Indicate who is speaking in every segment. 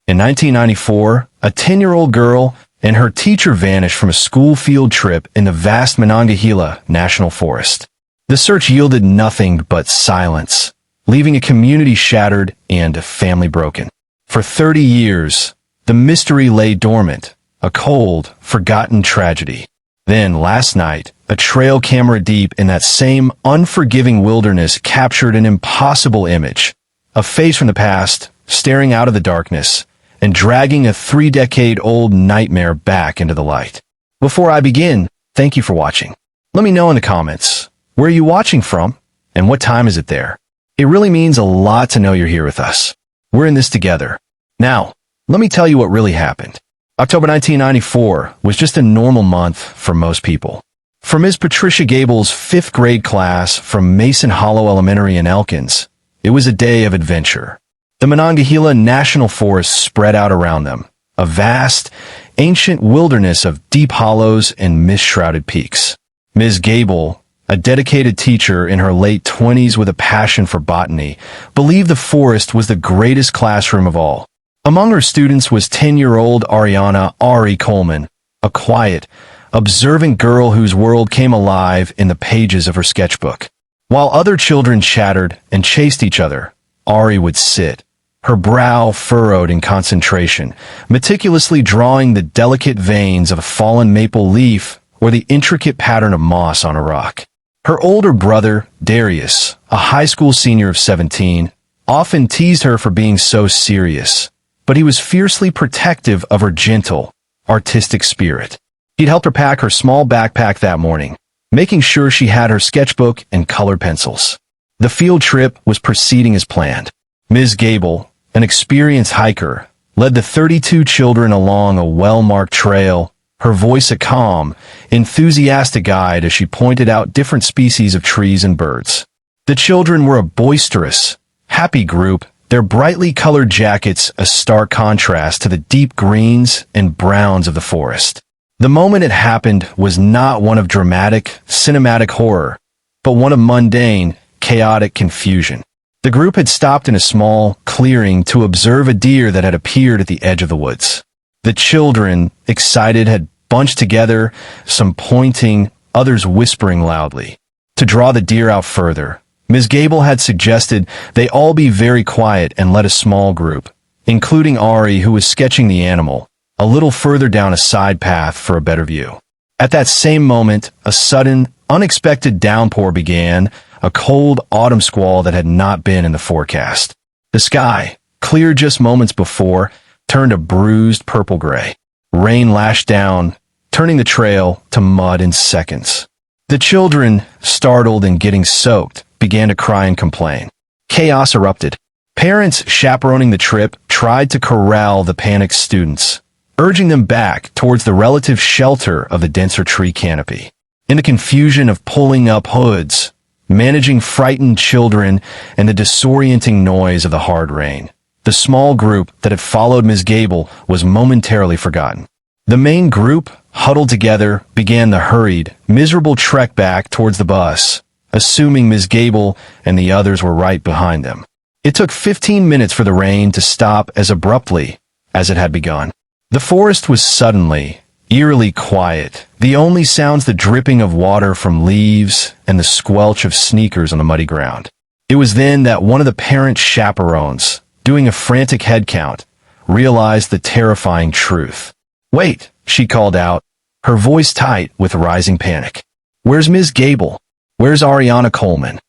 Speaker 1: In 1994, a 10-year-old girl and her teacher vanished from a school field trip in the vast Monongahela National Forest. The search yielded nothing but silence, leaving a community shattered and a family broken. For 30 years, the mystery lay dormant, a cold, forgotten tragedy. Then, last night, a trail camera deep in that same unforgiving wilderness captured an impossible image. A face from the past, staring out of the darkness, and dragging a 3-decade-old nightmare back into the light. Before I begin, thank you for watching. Let me know in the comments, where are you watching from, and what time is it there? It really means a lot to know you're here with us. We're in this together. Now, let me tell you what really happened. October 1994 was just a normal month for most people. For Ms. Patricia Gable's 5th grade class from Mason Hollow Elementary in Elkins, it was a day of adventure. The Monongahela National Forest spread out around them, a vast, ancient wilderness of deep hollows and mist-shrouded peaks. Ms. Gable, a dedicated teacher in her late 20s with a passion for botany, believed the forest was the greatest classroom of all. Among her students was 10-year-old Ari Coleman, a quiet, observant girl whose world came alive in the pages of her sketchbook. While other children chattered and chased each other, Ari would sit, her brow furrowed in concentration, meticulously drawing the delicate veins of a fallen maple leaf or the intricate pattern of moss on a rock. Her older brother, Darius, a high school senior of 17, often teased her for being so serious, but he was fiercely protective of her gentle, artistic spirit. He'd helped her pack her small backpack that morning, making sure she had her sketchbook and colored pencils. The field trip was proceeding as planned. Ms. Gable, an experienced hiker, led the 32 children along a well-marked trail, her voice a calm, enthusiastic guide as she pointed out different species of trees and birds. The children were a boisterous, happy group, their brightly colored jackets a stark contrast to the deep greens and browns of the forest. The moment it happened was not one of dramatic, cinematic horror, but one of mundane, chaotic confusion. The group had stopped in a small clearing to observe a deer that had appeared at the edge of the woods. The children, excited, had bunched together, some pointing, others whispering loudly. To draw the deer out further, Ms. Gable had suggested they all be very quiet and let a small group, including Ari, who was sketching the animal, a little further down a side path for a better view. At that same moment, a sudden, unexpected downpour began, a cold autumn squall that had not been in the forecast. The sky, clear just moments before, turned a bruised purple-gray. Rain lashed down, turning the trail to mud in seconds. The children, startled and getting soaked, began to cry and complain. Chaos erupted. Parents chaperoning the trip tried to corral the panicked students, urging them back towards the relative shelter of the denser tree canopy. In the confusion of pulling up hoods, managing frightened children, and the disorienting noise of the hard rain, the small group that had followed Ms. Gable was momentarily forgotten. The main group, huddled together, began the hurried, miserable trek back towards the bus, assuming Ms. Gable and the others were right behind them. It took 15 minutes for the rain to stop as abruptly as it had begun. The forest was suddenly, eerily quiet, the only sounds the dripping of water from leaves and the squelch of sneakers on the muddy ground. It was then that one of the parent chaperones, doing a frantic head count, realized the terrifying truth. "Wait," she called out, her voice tight with rising panic. "Where's Ms. Gable? Where's Ariana Coleman?"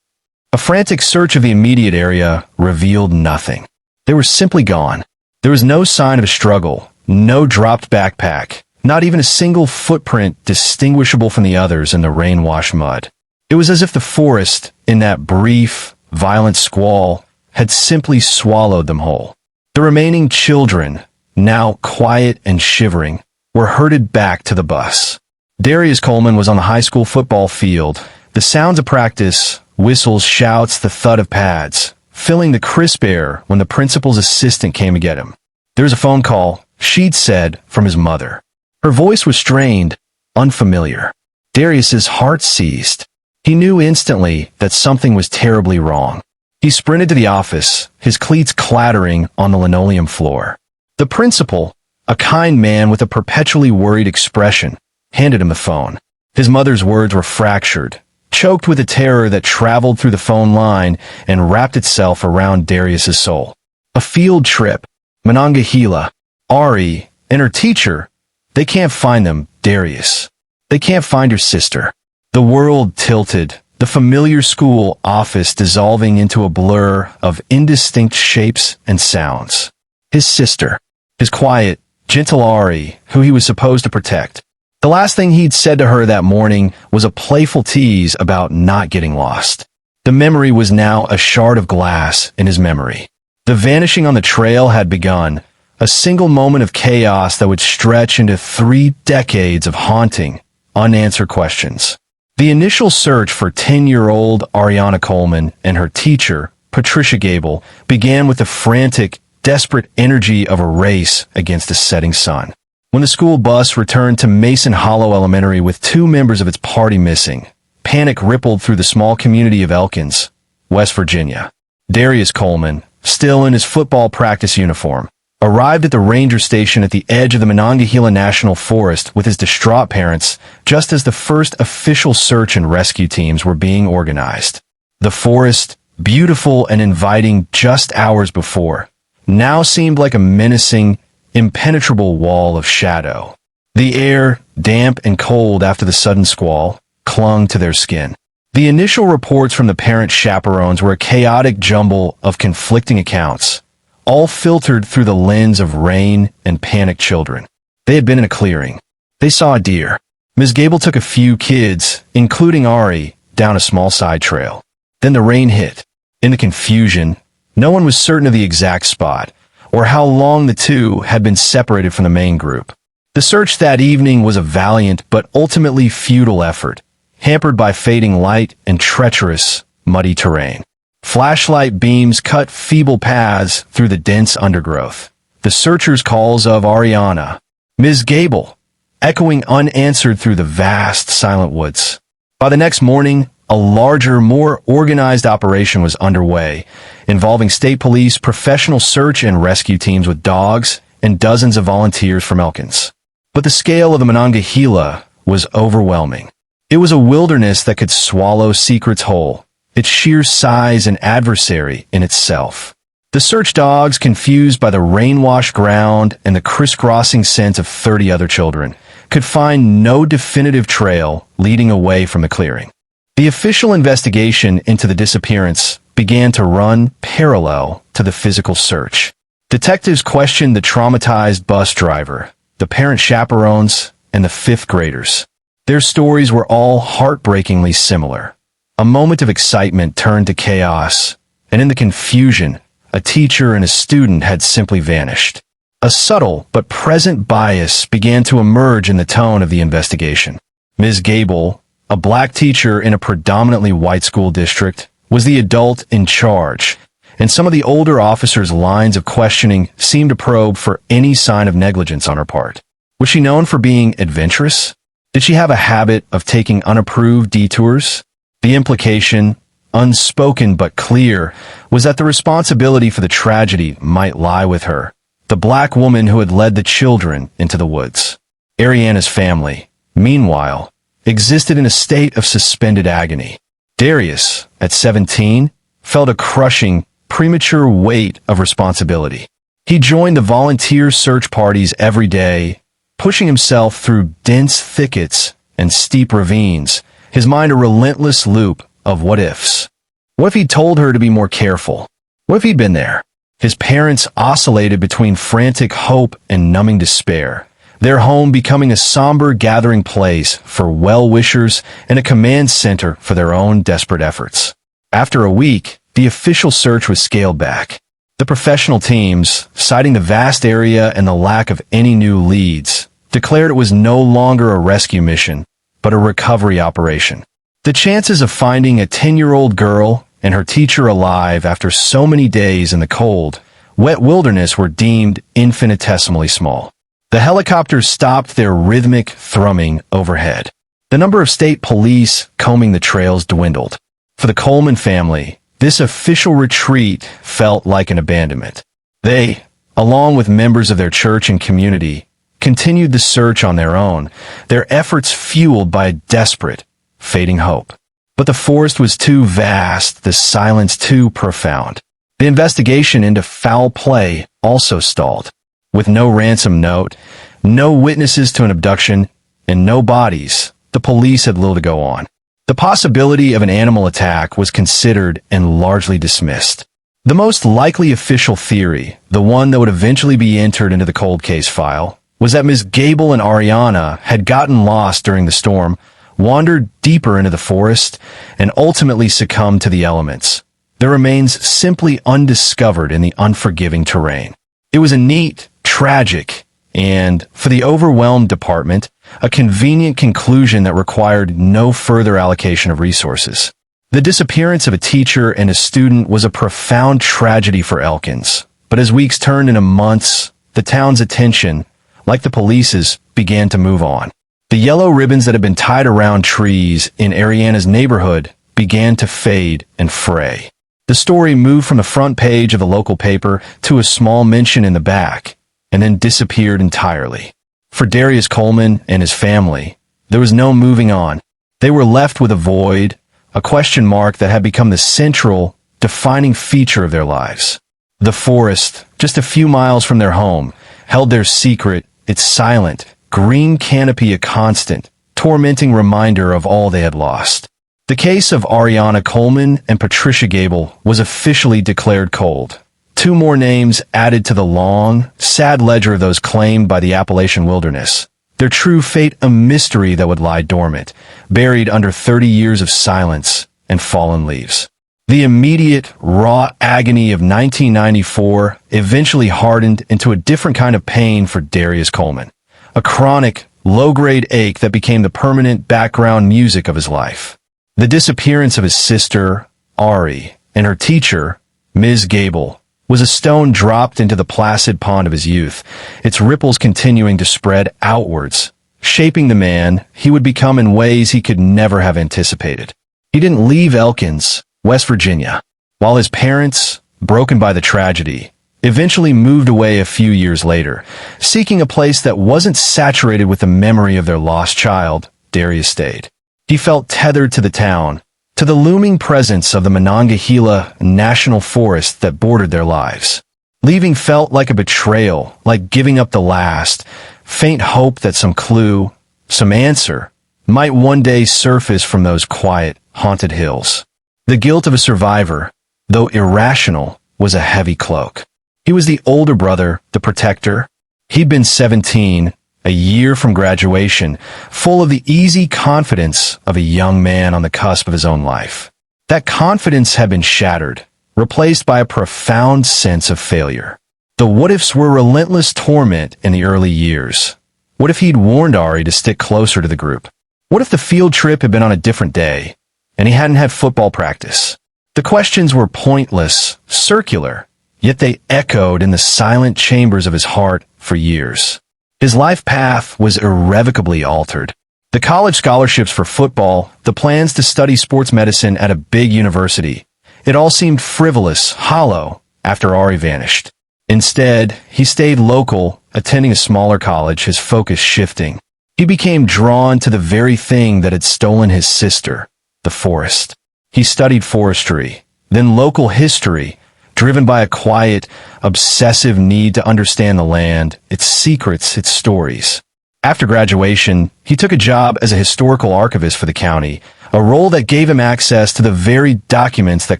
Speaker 1: A frantic search of the immediate area revealed nothing. They were simply gone. There was no sign of a struggle, no dropped backpack, not even a single footprint distinguishable from the others in the rain-washed mud. It was as if the forest, in that brief, violent squall, had simply swallowed them whole. The remaining children, now quiet and shivering, were herded back to the bus. Darius Coleman was on the high school football field, the sounds of practice, whistles, shouts, the thud of pads, filling the crisp air when the principal's assistant came to get him. There was a phone call, she'd said, from his mother. Her voice was strained, unfamiliar. Darius's heart seized. He knew instantly that something was terribly wrong. He sprinted to the office, his cleats clattering on the linoleum floor. The principal, a kind man with a perpetually worried expression, handed him the phone. His mother's words were fractured, choked with a terror that traveled through the phone line and wrapped itself around Darius's soul. A field trip, Monongahela, Ari, and her teacher. They can't find them, Darius. They can't find her sister. The world tilted, the familiar school office dissolving into a blur of indistinct shapes and sounds. His sister, his quiet, gentle Ari, who he was supposed to protect. The last thing he'd said to her that morning was a playful tease about not getting lost. The memory was now a shard of glass in his memory. The vanishing on the trail had begun, a single moment of chaos that would stretch into 3 decades of haunting, unanswered questions. The initial search for 10-year-old Ariana Coleman and her teacher, Patricia Gable, began with the frantic, desperate energy of a race against the setting sun. When the school bus returned to Mason Hollow Elementary with 2 members of its party missing, panic rippled through the small community of Elkins, West Virginia. Darius Coleman, still in his football practice uniform, arrived at the ranger station at the edge of the Monongahela National Forest with his distraught parents just as the first official search and rescue teams were being organized. The forest, beautiful and inviting just hours before, now seemed like a menacing, impenetrable wall of shadow. The air, damp and cold after the sudden squall, clung to their skin. The initial reports from the parent chaperones were a chaotic jumble of conflicting accounts, all filtered through the lens of rain and panicked children. They had been in a clearing. They saw a deer. Ms. Gable took a few kids, including Ari, down a small side trail. Then the rain hit. In the confusion, no one was certain of the exact spot, or how long the two had been separated from the main group. The search that evening was a valiant but ultimately futile effort, hampered by fading light and treacherous, muddy terrain. Flashlight beams cut feeble paths through the dense undergrowth. The searchers' calls of Ariana, Ms. Gable, echoing unanswered through the vast, silent woods. By the next morning, a larger, more organized operation was underway, involving state police, professional search and rescue teams with dogs, and dozens of volunteers from Elkins. But the scale of the Monongahela was overwhelming. It was a wilderness that could swallow secrets whole, its sheer size an adversary in itself. The search dogs, confused by the rain-washed ground and the crisscrossing scent of 30 other children, could find no definitive trail leading away from the clearing. The official investigation into the disappearance began to run parallel to the physical search. Detectives questioned the traumatized bus driver, the parent chaperones, and the 5th graders. Their stories were all heartbreakingly similar. A moment of excitement turned to chaos, and in the confusion, a teacher and a student had simply vanished. A subtle but present bias began to emerge in the tone of the investigation. Ms. Gable, a black teacher in a predominantly white school district, was the adult in charge, and some of the older officers' lines of questioning seemed to probe for any sign of negligence on her part. Was she known for being adventurous? Did she have a habit of taking unapproved detours? The implication, unspoken but clear, was that the responsibility for the tragedy might lie with her, the black woman who had led the children into the woods. Ariana's family, meanwhile, existed in a state of suspended agony. Darius, at 17, felt a crushing, premature weight of responsibility. He joined the volunteer search parties every day, pushing himself through dense thickets and steep ravines, his mind a relentless loop of what-ifs. What if he'd told her to be more careful? What if he'd been there? His parents oscillated between frantic hope and numbing despair, their home becoming a somber gathering place for well-wishers and a command center for their own desperate efforts. After a week, the official search was scaled back. The professional teams, citing the vast area and the lack of any new leads, declared it was no longer a rescue mission, but a recovery operation. The chances of finding a 10-year-old girl and her teacher alive after so many days in the cold, wet wilderness were deemed infinitesimally small. The helicopters stopped their rhythmic thrumming overhead. The number of state police combing the trails dwindled. For the Coleman family, this official retreat felt like an abandonment. They, along with members of their church and community, continued the search on their own, their efforts fueled by a desperate, fading hope. But the forest was too vast, the silence too profound. The investigation into foul play also stalled. With no ransom note, no witnesses to an abduction, and no bodies, the police had little to go on. The possibility of an animal attack was considered and largely dismissed. The most likely official theory, the one that would eventually be entered into the cold case file, was that Ms. Gable and Ariana had gotten lost during the storm, wandered deeper into the forest, and ultimately succumbed to the elements. Their remains simply undiscovered in the unforgiving terrain. It was a neat, tragic, and, for the overwhelmed department, a convenient conclusion that required no further allocation of resources. The disappearance of a teacher and a student was a profound tragedy for Elkins, but as weeks turned into months, the town's attention, like the police's, began to move on. The yellow ribbons that had been tied around trees in Ariana's neighborhood began to fade and fray. The story moved from the front page of the local paper to a small mention in the back, and then disappeared entirely. For Darius Coleman and his family, there was no moving on. They were left with a void, a question mark that had become the central, defining feature of their lives. The forest, just a few miles from their home, held their secret, its silent, green canopy a constant, tormenting reminder of all they had lost. The case of Ariana Coleman and Patricia Gable was officially declared cold. Two more names added to the long, sad ledger of those claimed by the Appalachian wilderness. Their true fate a mystery that would lie dormant, buried under 30 years of silence and fallen leaves. The immediate, raw agony of 1994 eventually hardened into a different kind of pain for Darius Coleman. A chronic, low-grade ache that became the permanent background music of his life. The disappearance of his sister, Ari, and her teacher, Ms. Gable, was a stone dropped into the placid pond of his youth, its ripples continuing to spread outwards, shaping the man he would become in ways he could never have anticipated. He didn't leave Elkins, West Virginia, while his parents, broken by the tragedy, eventually moved away a few years later, seeking a place that wasn't saturated with the memory of their lost child. Darius stayed. He felt tethered to the town, to the looming presence of the Monongahela National Forest that bordered their lives. Leaving felt like a betrayal, like giving up the last, faint hope that some clue, some answer, might one day surface from those quiet, haunted hills. The guilt of a survivor, though irrational, was a heavy cloak. He was the older brother, the protector. He'd been 17, a year from graduation, full of the easy confidence of a young man on the cusp of his own life. That confidence had been shattered, replaced by a profound sense of failure. The what-ifs were relentless torment in the early years. What if he'd warned Ari to stick closer to the group? What if the field trip had been on a different day, and he hadn't had football practice? The questions were pointless, circular, yet they echoed in the silent chambers of his heart for years. His life path was irrevocably altered. The college scholarships for football, the plans to study sports medicine at a big university. It all seemed frivolous, hollow, after Ari vanished. Instead, he stayed local, attending a smaller college, his focus shifting. He became drawn to the very thing that had stolen his sister, the forest. He studied forestry, then local history, driven by a quiet, obsessive need to understand the land, its secrets, its stories. After graduation, he took a job as a historical archivist for the county, a role that gave him access to the very documents that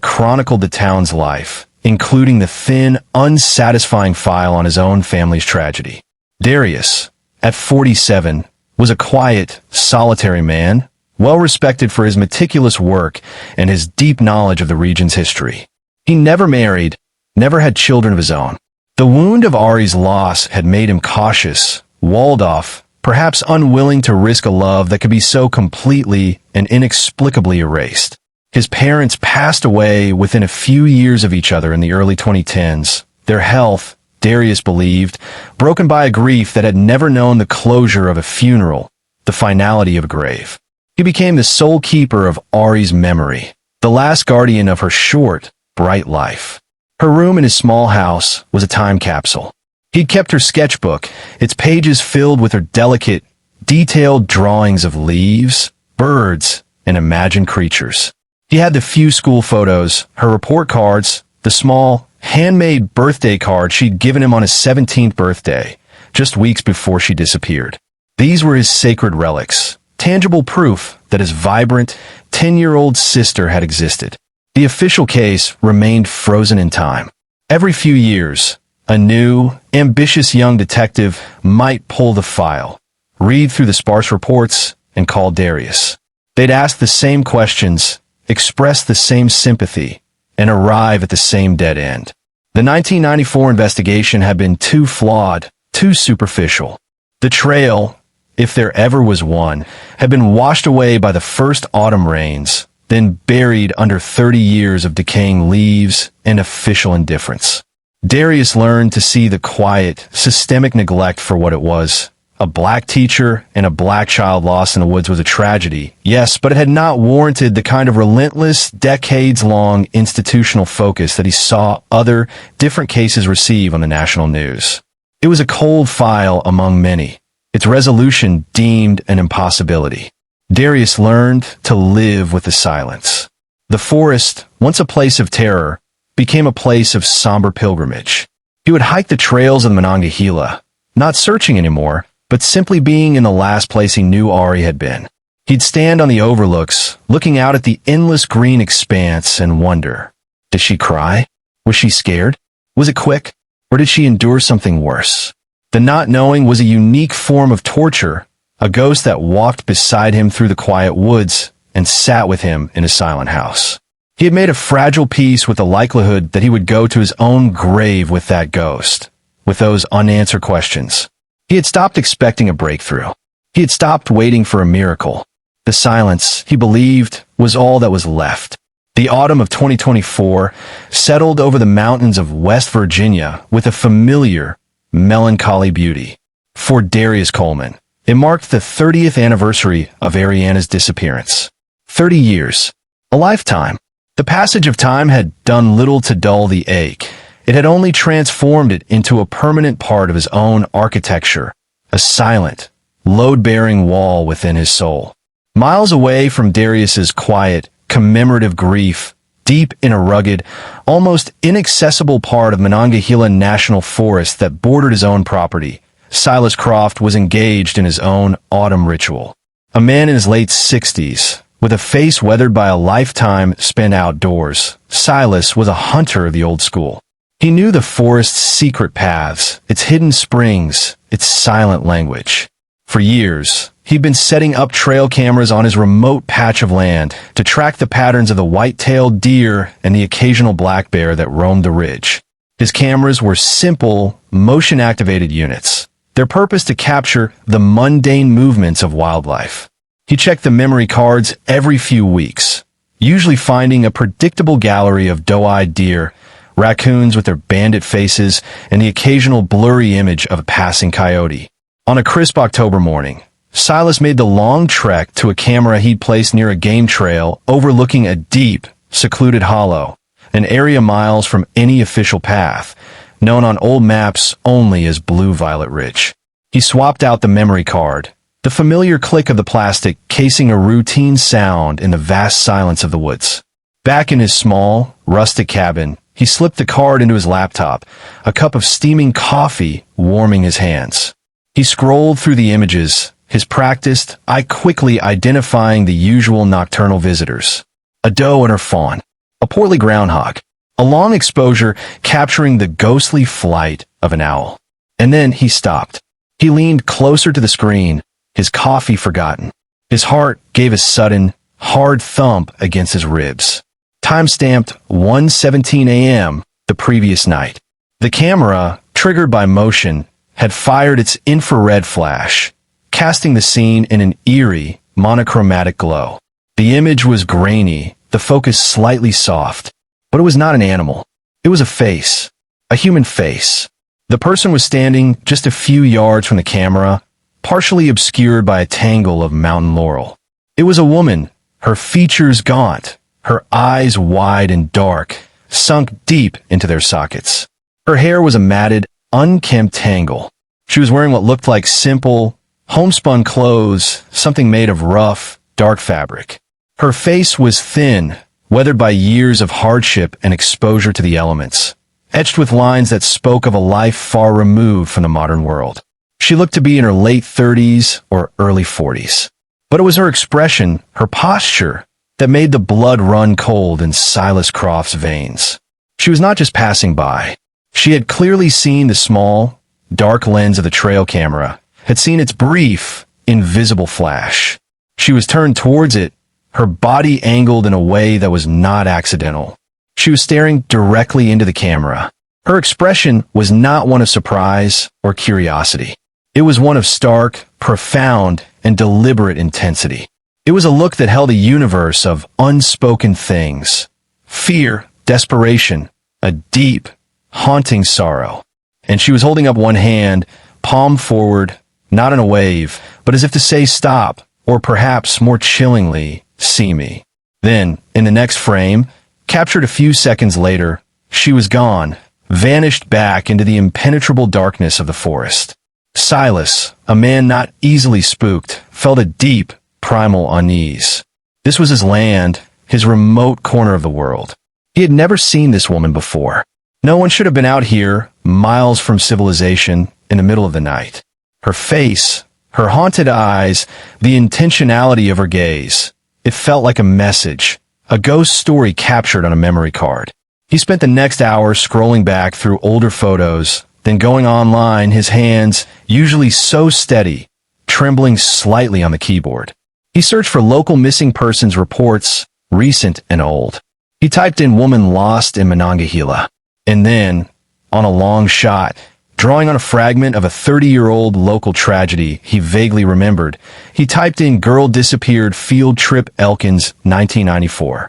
Speaker 1: chronicled the town's life, including the thin, unsatisfying file on his own family's tragedy. Darius, at 47, was a quiet, solitary man, well respected for his meticulous work and his deep knowledge of the region's history. He never married, never had children of his own. The wound of Ari's loss had made him cautious, walled off, perhaps unwilling to risk a love that could be so completely and inexplicably erased. His parents passed away within a few years of each other in the early 2010s. Their health, Darius believed, broken by a grief that had never known the closure of a funeral, the finality of a grave. He became the sole keeper of Ari's memory, the last guardian of her short, bright life. Her room in his small house was a time capsule. He'd kept her sketchbook, its pages filled with her delicate, detailed drawings of leaves, birds, and imagined creatures. He had the few school photos, her report cards, the small, handmade birthday card she'd given him on his 17th birthday, just weeks before she disappeared. These were his sacred relics, tangible proof that his vibrant, 10-year-old sister had existed. The official case remained frozen in time. Every few years, a new, ambitious young detective might pull the file, read through the sparse reports, and call Darius. They'd ask the same questions, express the same sympathy, and arrive at the same dead end. The 1994 investigation had been too flawed, too superficial. The trail, if there ever was one, had been washed away by the first autumn rains, then buried under 30 years of decaying leaves and official indifference. Darius learned to see the quiet, systemic neglect for what it was. A black teacher and a black child lost in the woods was a tragedy, yes, but it had not warranted the kind of relentless, decades-long institutional focus that he saw other, different cases receive on the national news. It was a cold file among many, its resolution deemed an impossibility. Darius learned to live with the silence. The forest, once a place of terror, became a place of somber pilgrimage. He would hike the trails of the Monongahela, not searching anymore, but simply being in the last place he knew Ari had been. He'd stand on the overlooks, looking out at the endless green expanse and wonder, did she cry? Was she scared? Was it quick? Or did she endure something worse? The not knowing was a unique form of torture, a ghost that walked beside him through the quiet woods and sat with him in his silent house. He had made a fragile peace with the likelihood that he would go to his own grave with that ghost, with those unanswered questions. He had stopped expecting a breakthrough. He had stopped waiting for a miracle. The silence, he believed, was all that was left. The autumn of 2024 settled over the mountains of West Virginia with a familiar, melancholy beauty. For Darius Coleman, it marked the 30th anniversary of Ariana's disappearance. 30 years. A lifetime. The passage of time had done little to dull the ache. It had only transformed it into a permanent part of his own architecture, a silent, load-bearing wall within his soul. Miles away from Darius's quiet, commemorative grief, deep in a rugged, almost inaccessible part of Monongahela National Forest that bordered his own property, Silas Croft was engaged in his own autumn ritual. A man in his late 60s, with a face weathered by a lifetime spent outdoors, Silas was a hunter of the old school. He knew the forest's secret paths, its hidden springs, its silent language. For years, he'd been setting up trail cameras on his remote patch of land to track the patterns of the white-tailed deer and the occasional black bear that roamed the ridge. His cameras were simple, motion-activated units, their purpose to capture the mundane movements of wildlife. He checked the memory cards every few weeks, usually finding a predictable gallery of doe-eyed deer, raccoons with their bandit faces, and the occasional blurry image of a passing coyote. On a crisp October morning, Silas made the long trek to a camera he'd placed near a game trail overlooking a deep, secluded hollow, an area miles from any official path, known on old maps only as Blue-Violet Ridge. He swapped out the memory card, the familiar click of the plastic casing a routine sound in the vast silence of the woods. Back in his small, rustic cabin, he slipped the card into his laptop, a cup of steaming coffee warming his hands. He scrolled through the images, his practiced eye quickly identifying the usual nocturnal visitors. A doe and her fawn, a portly groundhog, a long exposure capturing the ghostly flight of an owl. And then he stopped. He leaned closer to the screen, his coffee forgotten. His heart gave a sudden, hard thump against his ribs. Time-stamped 1:17 a.m. the previous night. The camera, triggered by motion, had fired its infrared flash, casting the scene in an eerie, monochromatic glow. The image was grainy, the focus slightly soft, but it was not an animal. It was a face, a human face. The person was standing just a few yards from the camera, partially obscured by a tangle of mountain laurel. It was a woman, her features gaunt, her eyes wide and dark, sunk deep into their sockets. Her hair was a matted, unkempt tangle. She was wearing what looked like simple, homespun clothes, something made of rough, dark fabric. Her face was thin, weathered by years of hardship and exposure to the elements, etched with lines that spoke of a life far removed from the modern world. She looked to be in her late 30s or early 40s. But it was her expression, her posture, that made the blood run cold in Silas Croft's veins. She was not just passing by. She had clearly seen the small, dark lens of the trail camera, had seen its brief, invisible flash. She was turned towards it, her body angled in a way that was not accidental. She was staring directly into the camera. Her expression was not one of surprise or curiosity. It was one of stark, profound, and deliberate intensity. It was a look that held a universe of unspoken things, fear, desperation, a deep, haunting sorrow. And she was holding up one hand, palm forward, not in a wave, but as if to say stop, or perhaps more chillingly, see me. Then, in the next frame, captured a few seconds later, she was gone, vanished back into the impenetrable darkness of the forest. Silas, a man not easily spooked, felt a deep, primal unease. This was his land, his remote corner of the world. He had never seen this woman before. No one should have been out here, miles from civilization, in the middle of the night. Her face, her haunted eyes, the intentionality of her gaze. It felt like a message, a ghost story captured on a memory card. He spent the next hour scrolling back through older photos, then going online, his hands, usually so steady, trembling slightly on the keyboard. He searched for local missing persons reports, recent and old. He typed in woman lost in Monongahela. And then, on a long shot, drawing on a fragment of a 30-year-old local tragedy he vaguely remembered, he typed in girl disappeared field trip Elkins 1994.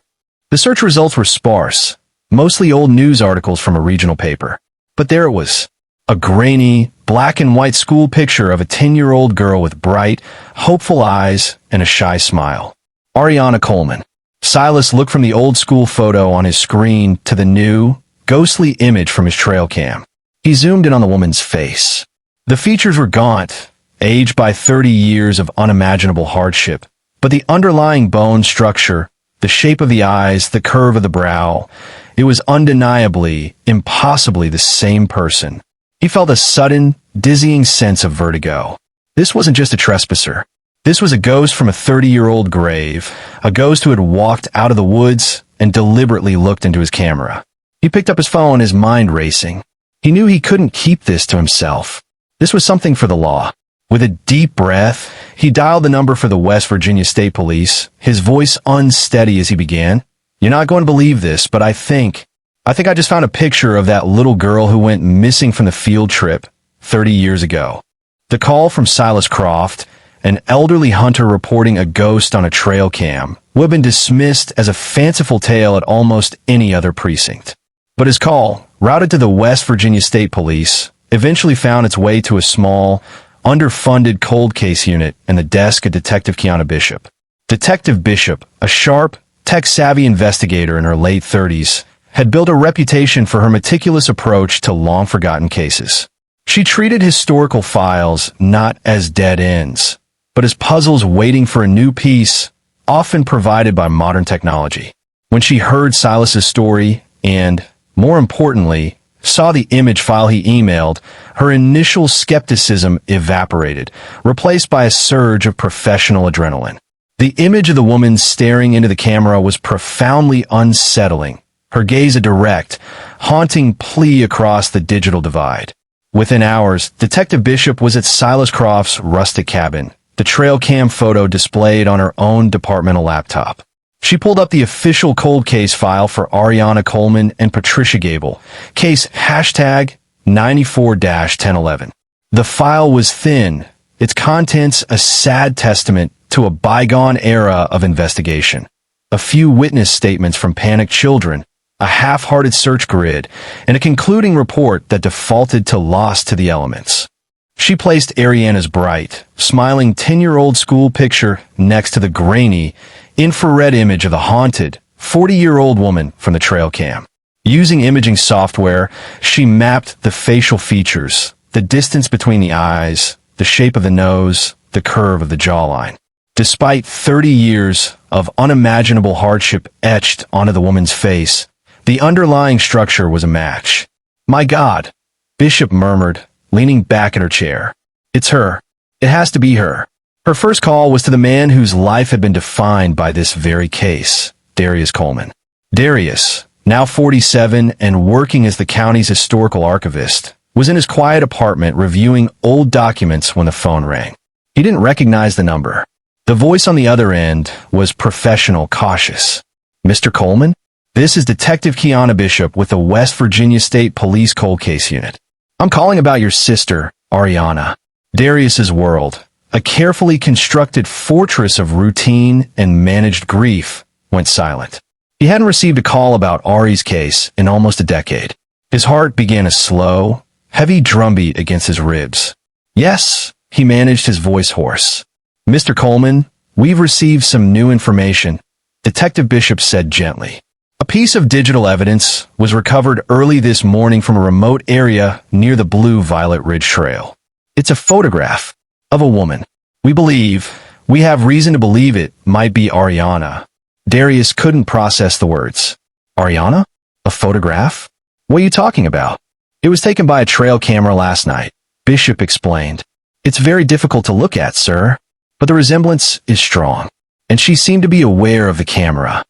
Speaker 1: The search results were sparse, mostly old news articles from a regional paper. But there it was. A grainy, black and white school picture of a 10-year-old girl with bright, hopeful eyes and a shy smile. Ariana Coleman. Silas looked from the old school photo on his screen to the new, ghostly image from his trail cam. He zoomed in on the woman's face. The features were gaunt, aged by 30 years of unimaginable hardship, but the underlying bone structure, the shape of the eyes, the curve of the brow, it was undeniably, impossibly the same person. He felt a sudden, dizzying sense of vertigo. This wasn't just a trespasser. This was a ghost from a 30-year-old grave, a ghost who had walked out of the woods and deliberately looked into his camera. He picked up his phone, his mind racing. He knew he couldn't keep this to himself. This was something for the law. With a deep breath, he dialed the number for the West Virginia State Police, his voice unsteady as he began. "You're not going to believe this, but I think I just found a picture of that little girl who went missing from the field trip 30 years ago." The call from Silas Croft, an elderly hunter reporting a ghost on a trail cam, would have been dismissed as a fanciful tale at almost any other precinct. But his call, routed to the West Virginia State Police, eventually found its way to a small, underfunded cold case unit and the desk of Detective Kiana Bishop. Detective Bishop, a sharp, tech-savvy investigator in her late 30s, had built a reputation for her meticulous approach to long-forgotten cases. She treated historical files not as dead ends, but as puzzles waiting for a new piece, often provided by modern technology. When she heard Silas's story and, more importantly, saw the image file he emailed, her initial skepticism evaporated, replaced by a surge of professional adrenaline. The image of the woman staring into the camera was profoundly unsettling, her gaze a direct, haunting plea across the digital divide. Within hours, Detective Bishop was at Silas Croft's rustic cabin, the trail cam photo displayed on her own departmental laptop. She pulled up the official cold case file for Ariana Coleman and Patricia Gable, case #94-1011. The file was thin, its contents a sad testament to a bygone era of investigation. A few witness statements from panicked children, a half-hearted search grid, and a concluding report that defaulted to lost to the elements. She placed Ariana's bright, smiling 10-year-old school picture next to the grainy, infrared image of the haunted, 40-year-old woman from the trail cam. Using imaging software, she mapped the facial features, the distance between the eyes, the shape of the nose, the curve of the jawline. Despite 30 years of unimaginable hardship etched onto the woman's face, the underlying structure was a match. "My God," Bishop murmured, leaning back in her chair. "It's her. It has to be her." Her first call was to the man whose life had been defined by this very case, Darius Coleman. Darius, now 47 and working as the county's historical archivist, was in his quiet apartment reviewing old documents when the phone rang. He didn't recognize the number. The voice on the other end was professional, cautious. "Mr. Coleman? This is Detective Kiana Bishop with the West Virginia State Police Cold Case Unit. I'm calling about your sister, Ariana." Darius's world, a carefully constructed fortress of routine and managed grief, went silent. He hadn't received a call about Ari's case in almost a decade. His heart began a slow, heavy drumbeat against his ribs. "Yes," he managed, his voice hoarse. "Mr. Coleman, we've received some new information," Detective Bishop said gently. "A piece of digital evidence was recovered early this morning from a remote area near the Blue Violet Ridge Trail. It's a photograph of a woman. We have reason to believe it might be Ariana." Darius couldn't process the words. "Ariana? A photograph? What are you talking about?" "It was taken by a trail camera last night," Bishop explained. "It's very difficult to look at, sir, but the resemblance is strong." And she seemed to be aware of the camera.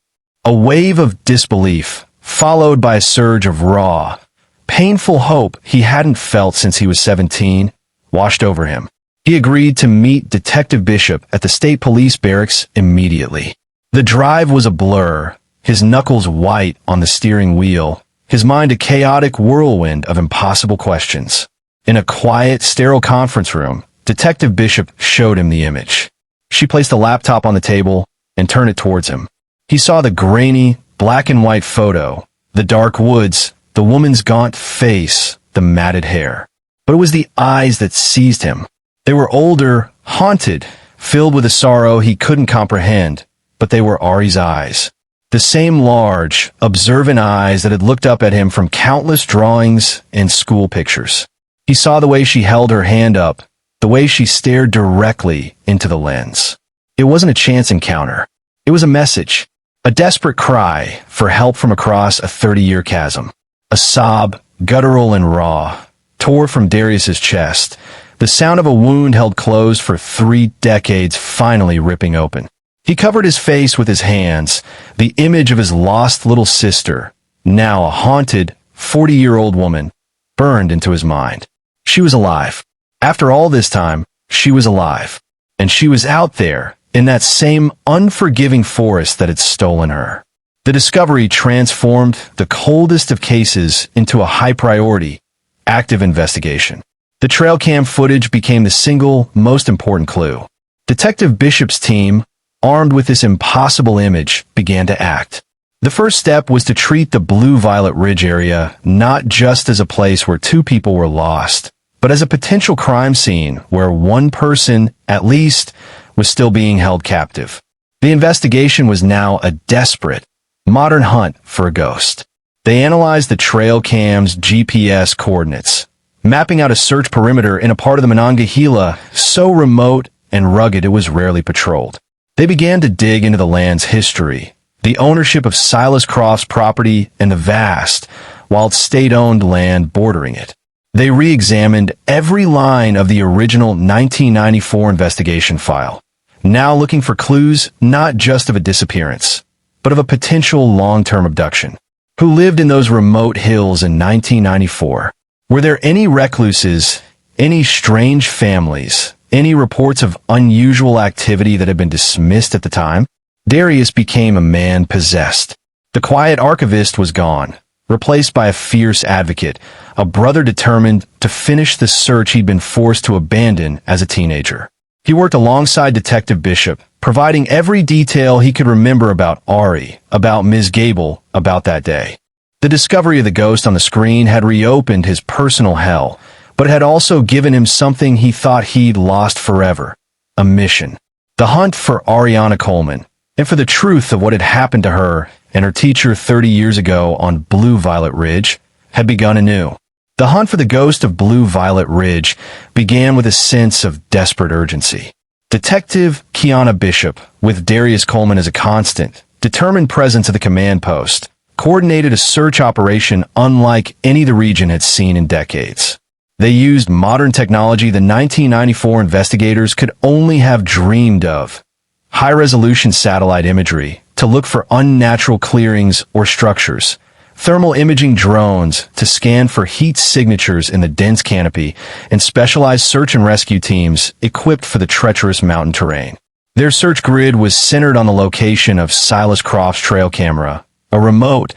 Speaker 1: A wave of disbelief, followed by a surge of raw, painful hope he hadn't felt since he was 17, washed over him. He agreed to meet Detective Bishop at the state police barracks immediately. The drive was a blur, his knuckles white on the steering wheel, his mind a chaotic whirlwind of impossible questions. In a quiet, sterile conference room, Detective Bishop showed him the image. She placed the laptop on the table and turned it towards him. He saw the grainy, black and white photo, the dark woods, the woman's gaunt face, the matted hair. But it was the eyes that seized him. They were older, haunted, filled with a sorrow he couldn't comprehend, but they were Ari's eyes. The same large, observant eyes that had looked up at him from countless drawings and school pictures. He saw the way she held her hand up, the way she stared directly into the lens. It wasn't a chance encounter. It was a message, a desperate cry for help from across a 30-year chasm. A sob, guttural and raw, tore from Darius's chest, the sound of a wound held closed for 3 decades finally ripping open. He covered his face with his hands, the image of his lost little sister, now a haunted, 40-year-old woman, burned into his mind. She was alive. After all this time, she was alive. And she was out there, in that same unforgiving forest that had stolen her. The discovery transformed the coldest of cases into a high-priority, active investigation. The trail cam footage became the single most important clue. Detective Bishop's team, armed with this impossible image, began to act. The first step was to treat the Blue Violet Ridge area not just as a place where 2 people were lost, but as a potential crime scene where 1 person, at least, was still being held captive. The investigation was now a desperate, modern hunt for a ghost. They analyzed the trail cam's GPS coordinates, mapping out a search perimeter in a part of the Monongahela so remote and rugged it was rarely patrolled. They began to dig into the land's history, the ownership of Silas Croft's property, and the vast, wild state-owned land bordering it. They re-examined every line of the original 1994 investigation file, now looking for clues not just of a disappearance, but of a potential long-term abduction. Who lived in those remote hills in 1994? Were there any recluses, any strange families, any reports of unusual activity that had been dismissed at the time? Darius became a man possessed. The quiet archivist was gone, replaced by a fierce advocate, a brother determined to finish the search he'd been forced to abandon as a teenager. He worked alongside Detective Bishop, providing every detail he could remember about Ari, about Ms. Gable, about that day. The discovery of the ghost on the screen had reopened his personal hell, but it had also given him something he thought he'd lost forever: a mission. The hunt for Ariana Coleman, and for the truth of what had happened to her and her teacher 30 years ago on Blue Violet Ridge had begun anew. The hunt for the ghost of Blue Violet Ridge began with a sense of desperate urgency. Detective Kiana Bishop, with Darius Coleman as a constant, determined presence at the command post, coordinated a search operation unlike any the region had seen in decades. They used modern technology the 1994 investigators could only have dreamed of. High-resolution satellite imagery to look for unnatural clearings or structures, thermal imaging drones to scan for heat signatures in the dense canopy, and specialized search and rescue teams equipped for the treacherous mountain terrain. Their search grid was centered on the location of Silas Croft's trail camera, a remote,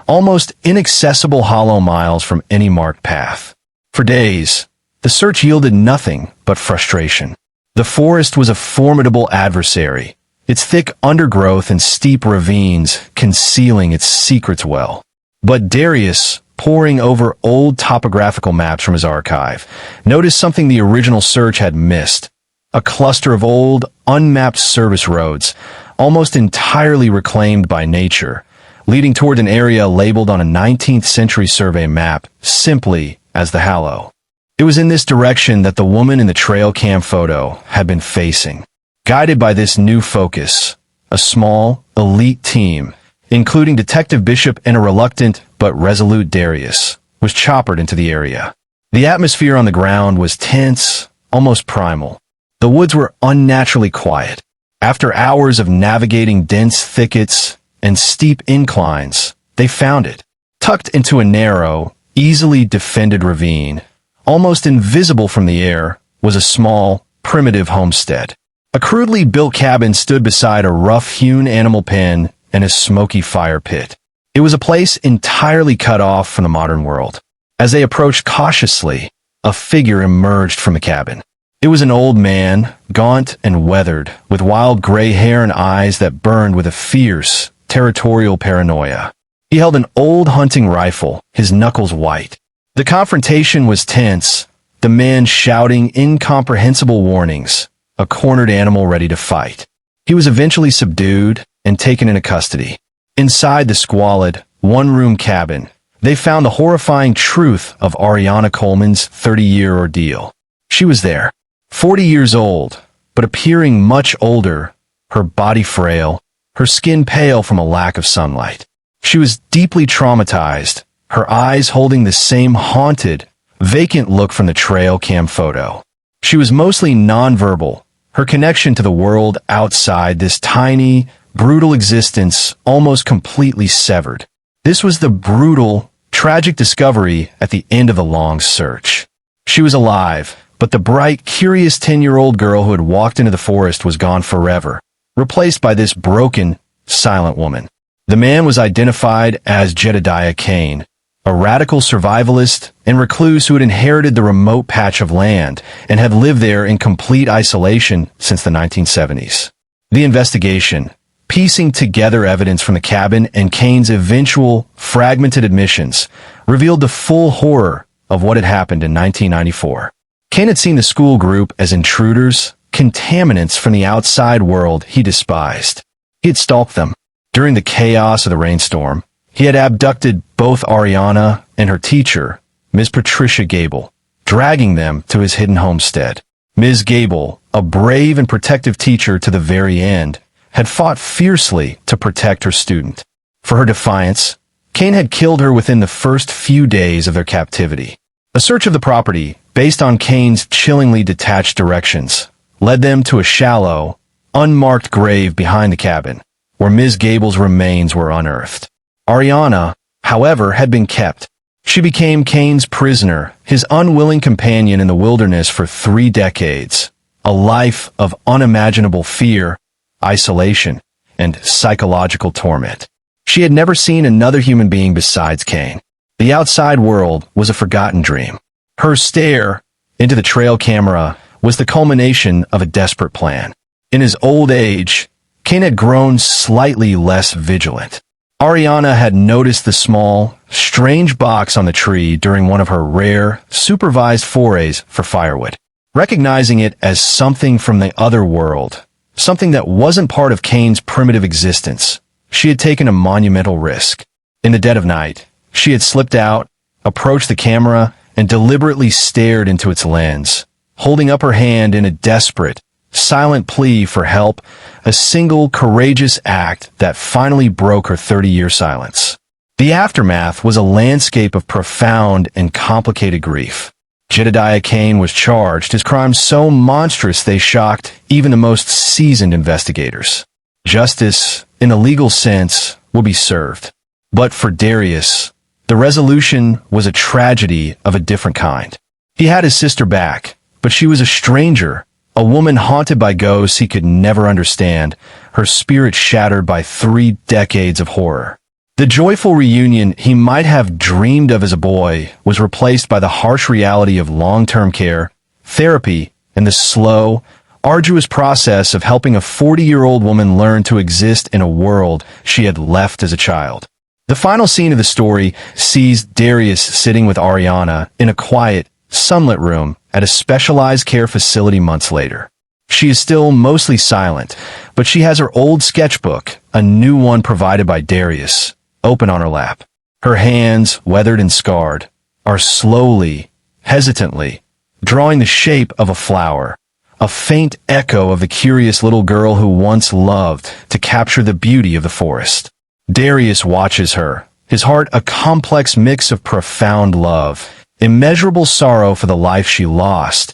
Speaker 1: almost inaccessible hollow miles from any marked path. For days, the search yielded nothing but frustration. The forest was a formidable adversary, its thick undergrowth and steep ravines concealing its secrets well. But Darius, poring over old topographical maps from his archive, noticed something the original search had missed. A cluster of old, unmapped service roads, almost entirely reclaimed by nature, leading toward an area labeled on a 19th century survey map simply as the Hallow. It was in this direction that the woman in the trail cam photo had been facing. Guided by this new focus, a small, elite team, including Detective Bishop and a reluctant but resolute Darius, was choppered into the area. The atmosphere on the ground was tense, almost primal. The woods were unnaturally quiet. After hours of navigating dense thickets and steep inclines, they found it. Tucked into a narrow, easily defended ravine, almost invisible from the air, was a small, primitive homestead. A crudely built cabin stood beside a rough-hewn animal pen and a smoky fire pit. It was a place entirely cut off from the modern world. As they approached cautiously, a figure emerged from the cabin. It was an old man, gaunt and weathered, with wild gray hair and eyes that burned with a fierce, territorial paranoia. He held an old hunting rifle, his knuckles white. The confrontation was tense, the man shouting incomprehensible warnings, a cornered animal ready to fight. He was eventually subdued and taken into custody. Inside the squalid, one-room cabin, they found the horrifying truth of Ariana Coleman's 30-year ordeal. She was there, 40 years old, but appearing much older, her body frail, her skin pale from a lack of sunlight. She was deeply traumatized, her eyes holding the same haunted, vacant look from the trail cam photo. She was mostly nonverbal, her connection to the world outside this tiny, brutal existence almost completely severed. This was the brutal, tragic discovery at the end of the long search. She was alive, but the bright, curious 10-year-old girl who had walked into the forest was gone forever, replaced by this broken, silent woman. The man was identified as Jedediah Kane, a radical survivalist and recluse who had inherited the remote patch of land and had lived there in complete isolation since the 1970s. The investigation, piecing together evidence from the cabin and Kane's eventual fragmented admissions, revealed the full horror of what had happened in 1994. Kane had seen the school group as intruders, contaminants from the outside world he despised. He had stalked them. During the chaos of the rainstorm, he had abducted both Ariana and her teacher, Ms. Patricia Gable, dragging them to his hidden homestead. Ms. Gable, a brave and protective teacher to the very end, had fought fiercely to protect her student. For her defiance, Kane had killed her within the first few days of their captivity. A search of the property, based on Kane's chillingly detached directions, led them to a shallow, unmarked grave behind the cabin, where Ms. Gable's remains were unearthed. Ariana, however, had been kept. She became Kane's prisoner, his unwilling companion in the wilderness for 3 decades, a life of unimaginable fear, isolation, and psychological torment. She had never seen another human being besides Kane. The outside world was a forgotten dream. Her stare into the trail camera was the culmination of a desperate plan. In his old age, Kane had grown slightly less vigilant. Ariana had noticed the small, strange box on the tree during one of her rare, supervised forays for firewood. Recognizing it as something from the other world, something that wasn't part of Kane's primitive existence, she had taken a monumental risk. In the dead of night, she had slipped out, approached the camera, and deliberately stared into its lens, holding up her hand in a desperate, silent plea for help, a single courageous act that finally broke her 30-year silence. The aftermath was a landscape of profound and complicated grief. Jedediah Kane was charged, his crimes so monstrous they shocked even the most seasoned investigators. Justice, in a legal sense, will be served. But for Darius, the resolution was a tragedy of a different kind. He had his sister back, but she was a stranger, a woman haunted by ghosts he could never understand, her spirit shattered by 3 decades of horror. The joyful reunion he might have dreamed of as a boy was replaced by the harsh reality of long-term care, therapy, and the slow, arduous process of helping a 40-year-old woman learn to exist in a world she had left as a child. The final scene of the story sees Darius sitting with Ariana in a quiet, sunlit room at a specialized care facility months later. She is still mostly silent, but she has her old sketchbook, a new one provided by Darius, open on her lap. Her hands, weathered and scarred, are slowly, hesitantly, drawing the shape of a flower, a faint echo of the curious little girl who once loved to capture the beauty of the forest. Darius watches her, his heart a complex mix of profound love, immeasurable sorrow for the life she lost,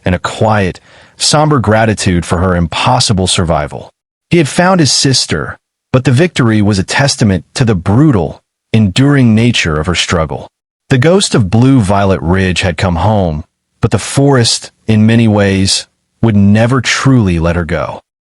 Speaker 1: and a quiet, somber gratitude for her impossible survival. He had found his sister, but the victory was a testament to the brutal, enduring nature of her struggle. The ghost of Blue Violet Ridge had come home, but the forest, in many ways, would never truly let her go.